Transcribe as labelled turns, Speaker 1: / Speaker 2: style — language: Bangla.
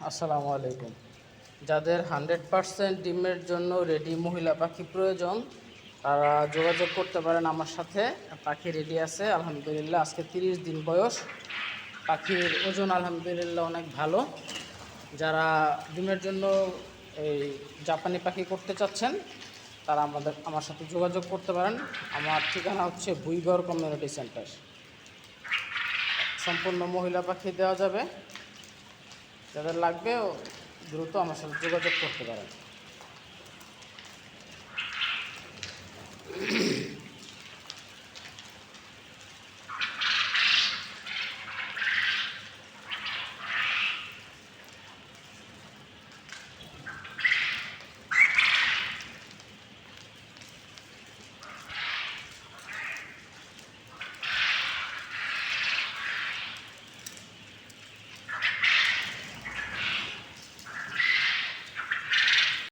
Speaker 1: আসসালামু আলাইকুম। যাদের 100% ডিমের জন্য রেডি মহিলা পাখি প্রয়োজন তারা যোগাযোগ করতে পারেন আমার সাথে। পাখি রেডি আছে আলহামদুলিল্লাহ। আজকে 30 দিন বয়স। পাখির ওজন আলহামদুলিল্লাহ অনেক ভালো। যারা ডিমের জন্য এই জাপানি পাখি করতে চাচ্ছেন তারা আমার সাথে যোগাযোগ করতে পারেন। আমার ঠিকানা হচ্ছে ভুইগড় কমিউনিটি সেন্টার। সম্পূর্ণ মহিলা পাখি দেওয়া যাবে। যাদের লাগবে দ্রুত আমার সাথে যোগাযোগ করতে পারেন।